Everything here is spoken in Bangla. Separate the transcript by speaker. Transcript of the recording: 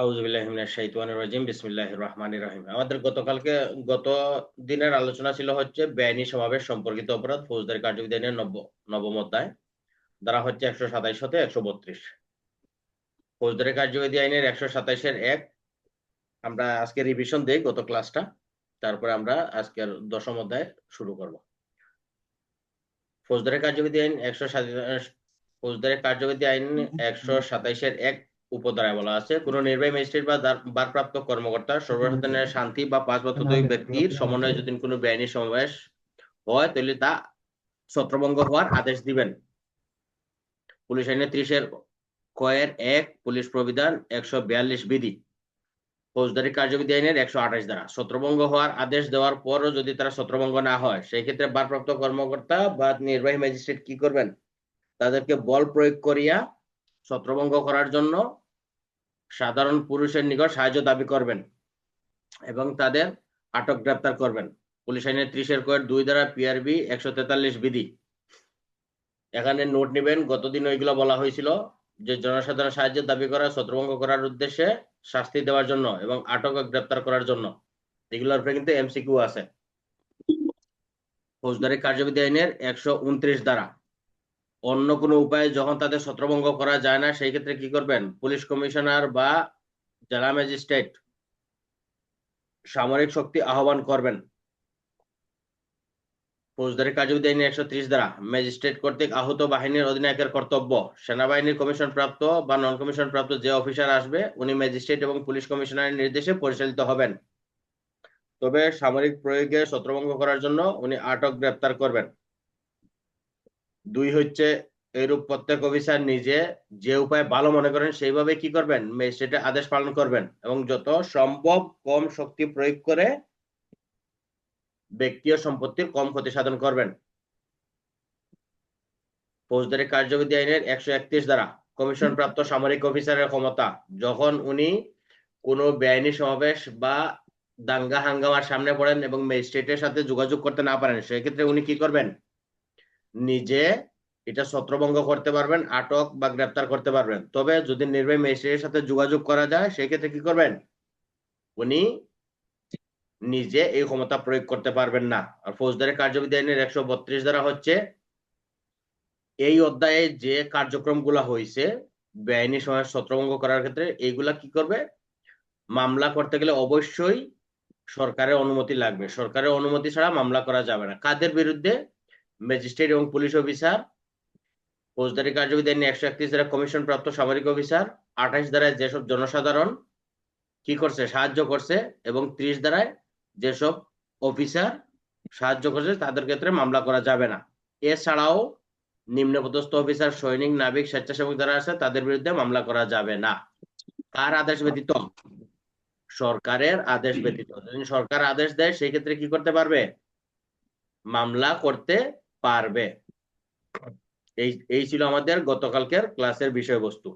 Speaker 1: আউযুবিল্লাহি মিনাশ শাইতানির রাজিম বিসমিল্লাহির রহমানির রহিম। আমাদের গত দিনের আলোচনা ছিল হচ্ছে বেআইনি সমাবেশ সম্পর্কিত অপরাধ ফৌজদারি কার্যবিধি আইনের নবম অধ্যায়, ধারা হচ্ছে 127 হতে 132। ফৌজদারি কার্যবিধি আইনের 127-এর 1 আমরা আজকে রিভিশন দেই গত ক্লাসটা, তারপরে আমরা আজকের দশম অধ্যায় শুরু করব। ফৌজদারি কার্যবিধি আইন 127-এর 1 উপধারায় বলা আছে, কোন নির্বাহী ম্যাজিস্ট্রেট বা ভারপ্রাপ্ত কর্মকর্তা সর্বসাধারণের শান্তি বা পাঁচবক্তব্য ব্যক্তির সমন্বয়ে যদি কোনো বেআইনি সমাবেশ হয় তাহলে তা ছত্রভঙ্গ হওয়ার আদেশ দিবেন। পুলিশ আইনের 30-এর কয়ের 1 পুলিশ প্রবিধান 142 বিধি, ফৌজদারি কার্যবিধি আইনের 128 ধারা। ছত্রভঙ্গ হওয়ার আদেশ দেওয়ার পরও যদি তারা ছত্রভঙ্গ না হয়, সেই ক্ষেত্রে ভারপ্রাপ্ত কর্মকর্তা বা নির্বাহী ম্যাজিস্ট্রেট কি করবেন? তাদেরকে বল প্রয়োগ করিয়া ছত্রভঙ্গ করার জন্য সাধারণ পুরুষের নিকট সাহায্য দাবি করবেন এবং তাদের আটক গ্রেপ্তার করবেন। পুলিশ আইনের 30-এর কয়ের 2 ধারা পিআরবি 143 বিধি। এখানে নোট নেবেন, গতদিন ওইগুলো বলা হয়েছিল যে জনসাধারণ সাহায্যের দাবি করা ছত্রভঙ্গ করার উদ্দেশ্যে শাস্তি দেওয়ার জন্য এবং আটক ও গ্রেপ্তার করার জন্য। এগুলোর উপরে কিন্তু এমসিকিউ আছে। ফৌজদারি কার্যবিধি আইনের 129 ধারা, অন্য কোনো উপায়ে যখন তাদের ছত্রভঙ্গ করা যায় না, সেই ক্ষেত্রে কি করবেন? পুলিশ কমিশনার বা জেলা ম্যাজিস্ট্রেট সামরিক শক্তি আহ্বান করবেন। ফৌজদারি কার্যবিধি আইনের 130 ধারা, ম্যাজিস্ট্রেট কর্তৃক আহত বাহিনীর অধিনায়কের কর্তব্য, সেনাবাহিনীর কমিশন প্রাপ্ত বা নন কমিশন প্রাপ্ত যে অফিসার আসবে উনি ম্যাজিস্ট্রেট এবং পুলিশ কমিশনারের নির্দেশে পরিচালিত হবেন। তবে সামরিক প্রয়োগে ছত্রভঙ্গ করার জন্য উনি আটক গ্রেপ্তার করবেন। 2 হচ্ছে এরূপ প্রত্যেক অফিসার নিজে যে উপায় ভালো মনে করেন সেইভাবে কি করবেন? ম্যাজিস্ট্রেটের আদেশ পালন করবেন এবং যত সম্ভব কম শক্তি প্রয়োগ করে ব্যক্তি ও সম্পত্তির কম ক্ষতি সাধন করবেন। ফৌজদারি কার্যবিধি আইনের 131 ধারা, কমিশন প্রাপ্ত সামরিক অফিসারের ক্ষমতা, যখন উনি কোনো বেআইনি সমাবেশ বা দাঙ্গা হাঙ্গামার সামনে পড়েন এবং ম্যাজিস্ট্রেটের সাথে যোগাযোগ করতে না পারেন, সেক্ষেত্রে উনি কি করবেন? নিজে এটা ছত্রভঙ্গ করতে পারবেন, আটক বা গ্রেপ্তার করতে পারবেন। তবে যদি নির্বাহী ম্যাজিস্ট্রেটের সাথে যোগাযোগ করা যায়, সেক্ষেত্রে কি করবেন? উনি নিজে এই ক্ষমতা প্রয়োগ করতে পারবেন না। আর ফৌজদারি কার্যবিধি আইনের 132 ধারা হচ্ছে, এই অধ্যায়ে যে কার্যক্রমগুলো হয়েছে বেআইনি সমাবেশ ছত্রভঙ্গ করার ক্ষেত্রে, এইগুলা কি করবে? মামলা করতে গেলে অবশ্যই সরকারের অনুমতি লাগবে। সরকারের অনুমতি ছাড়া মামলা করা যাবে না। কাদের বিরুদ্ধে? ম্যাজিস্ট্রেট এবং পুলিশ অফিসার। ফৌজদারি কার্যবিধি আইন 131 ধারা, কমিশন প্রাপ্ত সামরিক অফিসার। 28 ধারায় যেসব জনসাধারণ কি করছে? সাহায্য করছে। এবং 30 ধারায় যেসব অফিসার সাহায্য করছে তাদের ক্ষেত্রে মামলা করা যাবে না। এছাড়াও নিম্নপদস্থ অফিসার, সৈনিক, নাবিক, স্বেচ্ছাসেবক যারা আছে তাদের বিরুদ্ধে মামলা করা যাবে না। কার আদেশ ব্যতীত? সরকারের আদেশ ব্যতীত। যদি সরকার আদেশ দেয় সেই ক্ষেত্রে কি করতে পারবে? মামলা করতে পারবে। এই ছিল আমাদের গতকালকের ক্লাসের বিষয়বস্তু।